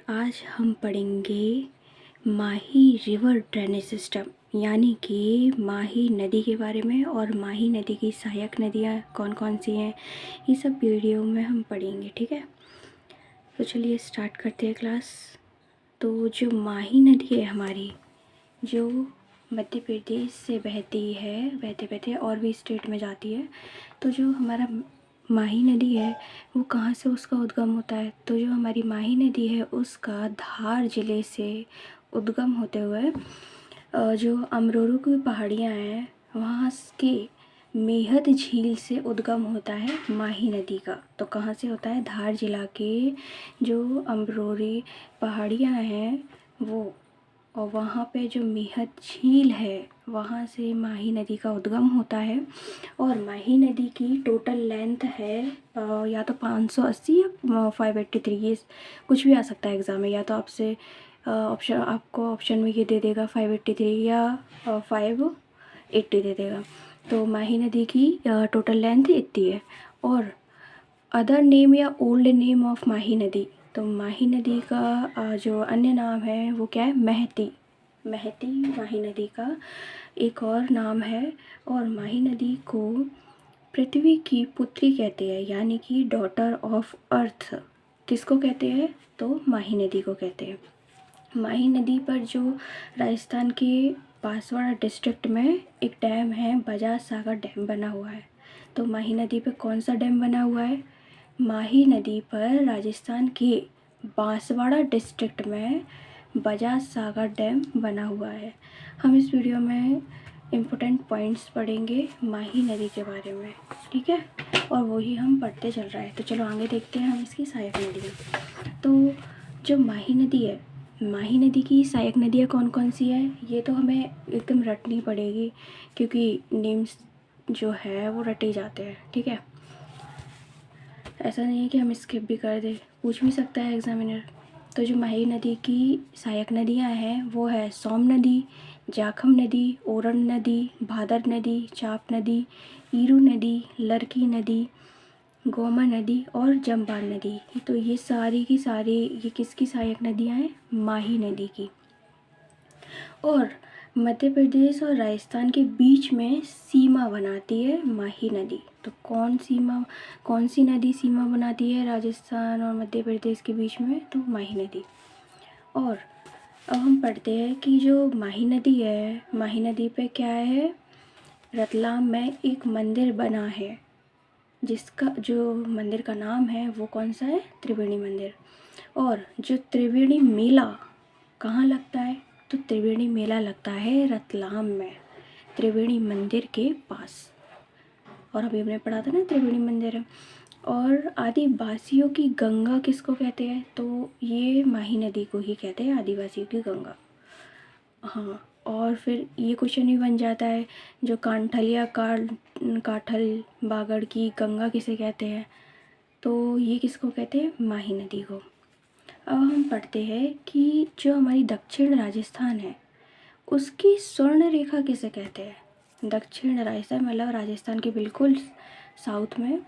आज हम पढ़ेंगे माही रिवर ड्रेनेज सिस्टम यानी कि माही नदी के बारे में और माही नदी की सहायक नदियाँ कौन कौन सी हैं, ये सब वीडियो में हम पढ़ेंगे। ठीक है, तो चलिए स्टार्ट करते हैं क्लास। तो जो माही नदी है हमारी, जो मध्य प्रदेश से बहती है, बहते बहते और भी स्टेट में जाती है। तो जो हमारा माही नदी है वो कहाँ से उसका उद्गम होता है? तो जो हमारी माही नदी है उसका धार ज़िले से उद्गम होते हुए जो अमरोरू की पहाड़ियाँ हैं वहाँ के मेहद झील से उद्गम होता है माही नदी का। तो कहाँ से होता है? धार जिला के जो अमरोरी पहाड़ियाँ हैं वो, और वहाँ पे जो मेहद झील है वहाँ से माही नदी का उद्गम होता है। और माही नदी की टोटल लेंथ है या तो 580 या 583, ये कुछ भी आ सकता है एग्ज़ाम में। या तो आपसे आपको ऑप्शन में ये दे देगा 583 या 580 दे देगा। तो माही नदी की टोटल लेंथ इतनी है। और अदर नेम या ओल्ड नेम ऑफ माही नदी, तो माही नदी का जो अन्य नाम है वो क्या है? महती। महती माही नदी का एक और नाम है। और माही नदी को पृथ्वी की पुत्री कहते हैं, यानी कि डॉटर ऑफ अर्थ। किसको कहते हैं? तो माही नदी को कहते हैं। माही नदी पर जो राजस्थान के बांसवाड़ा डिस्ट्रिक्ट में एक डैम है, बजाज सागर डैम बना हुआ है। तो माही नदी पर कौन सा डैम बना हुआ है? माही नदी पर राजस्थान के बांसवाड़ा डिस्ट्रिक्ट में बजाज सागर डैम बना हुआ है। हम इस वीडियो में इम्पोर्टेंट पॉइंट्स पढ़ेंगे माही नदी के बारे में, ठीक है, और वही हम पढ़ते चल रहा है। तो चलो आगे देखते हैं हम इसकी सहायक नदियाँ। तो जो माही नदी है, माही नदी की सहायक नदियाँ कौन कौन सी है ये तो हमें एकदम रटनी पड़ेगी, क्योंकि नेम्स जो है वो रटे जाते हैं। ठीक है, ऐसा नहीं है कि हम स्किप भी कर दें, पूछ भी सकता है एग्जामिनर। तो जो माही नदी की सहायक नदियाँ हैं वो है सोम नदी, जाखम नदी, ओरन नदी, भादर नदी, चाप नदी, ईरू नदी, लड़की नदी, गोमा नदी और जम्बाल नदी। तो ये सारी की सारी ये किसकी सहायक नदियाँ हैं? माही नदी की। और मध्य प्रदेश और राजस्थान के बीच में सीमा बनाती है माही नदी। तो कौन सी नदी सीमा बनाती है राजस्थान और मध्य प्रदेश के बीच में? तो माही नदी। और अब हम पढ़ते हैं कि जो माही नदी है, माही नदी पे क्या है? रतलाम में एक मंदिर बना है, जिसका जो मंदिर का नाम है वो कौन सा है? त्रिवेणी मंदिर। और जो त्रिवेणी मेला कहाँ लगता है? तो त्रिवेणी मेला लगता है रतलाम में, त्रिवेणी मंदिर के पास। और अभी हमने पढ़ा था ना त्रिवेणी मंदिर है। और आदिवासियों की गंगा किसको कहते हैं? तो ये माही नदी को ही कहते हैं आदिवासियों की गंगा। हाँ, और फिर ये क्वेश्चन भी बन जाता है, जो कांठल या काठल बागड़ की गंगा किसे कहते हैं? तो ये किसको कहते हैं? माही नदी को। अब हम पढ़ते हैं कि जो हमारी दक्षिण राजस्थान है उसकी स्वर्ण रेखा किसे कहते हैं? दक्षिण राजस्थान मतलब राजस्थान के बिल्कुल साउथ में।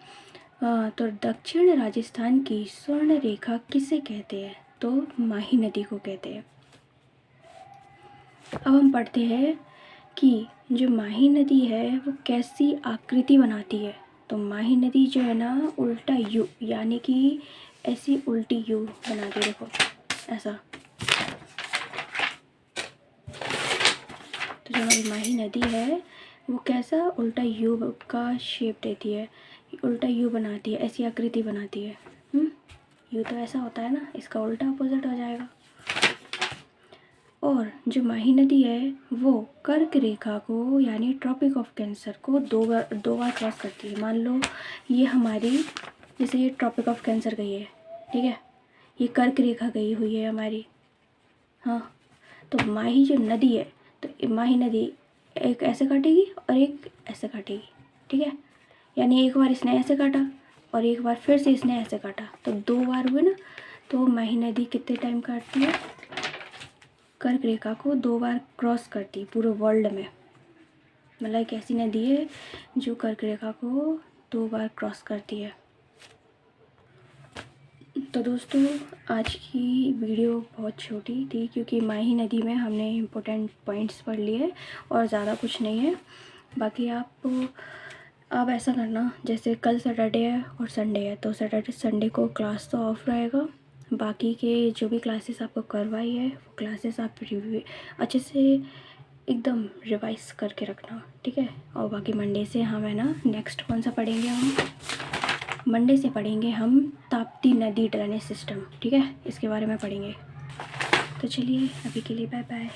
तो दक्षिण राजस्थान की स्वर्ण रेखा किसे कहते हैं? तो माही नदी को कहते हैं। अब हम पढ़ते हैं कि जो माही नदी है वो कैसी आकृति बनाती है। तो माही नदी जो है ना उल्टा यू, यानी कि ऐसी उल्टी यू बनाती है, देखो ऐसा। तो जो हमारी माही नदी है वो कैसा उल्टा यू का शेप देती है, उल्टा यू बनाती है, ऐसी आकृति बनाती है। यू तो ऐसा होता है ना, इसका उल्टा अपोजिट हो जाएगा। और जो माही नदी है वो कर्क रेखा को यानी ट्रॉपिक ऑफ कैंसर को दो बार क्रॉस करती है। मान लो ये हमारी, जैसे ये ट्रॉपिक ऑफ कैंसर गई है, ठीक है, ये कर्क रेखा गई हुई है हमारी। हाँ, तो माही जो नदी है, तो माही नदी एक ऐसे काटेगी और एक ऐसे काटेगी, ठीक है, यानी एक बार इसने ऐसे काटा और एक बार फिर से इसने ऐसे काटा, तो दो बार हुए ना। तो माही नदी कितने टाइम काटती है? कर्क रेखा को दो बार क्रॉस करती है पूरे वर्ल्ड में। मतलब एक ऐसी नदी है जो कर्क रेखा को दो बार क्रॉस करती है। तो दोस्तों आज की वीडियो बहुत छोटी थी क्योंकि माही नदी में हमने इम्पोर्टेंट पॉइंट्स पढ़ लिए और ज़्यादा कुछ नहीं है। बाकी आप ऐसा करना, जैसे कल सैटरडे है और संडे है, तो सैटरडे संडे को क्लास तो ऑफ रहेगा। बाकी के जो भी क्लासेस आपको करवाई है वो क्लासेस आप रिव्यू अच्छे से एकदम रिवाइज करके रखना, ठीक है। और बाकी मंडे से हम है ना, नेक्स्ट कौन सा पढ़ेंगे हम, मंडे से पढ़ेंगे हम ताप्ती नदी ड्रेनेज सिस्टम, ठीक है, इसके बारे में पढ़ेंगे। तो चलिए अभी के लिए बाय बाय।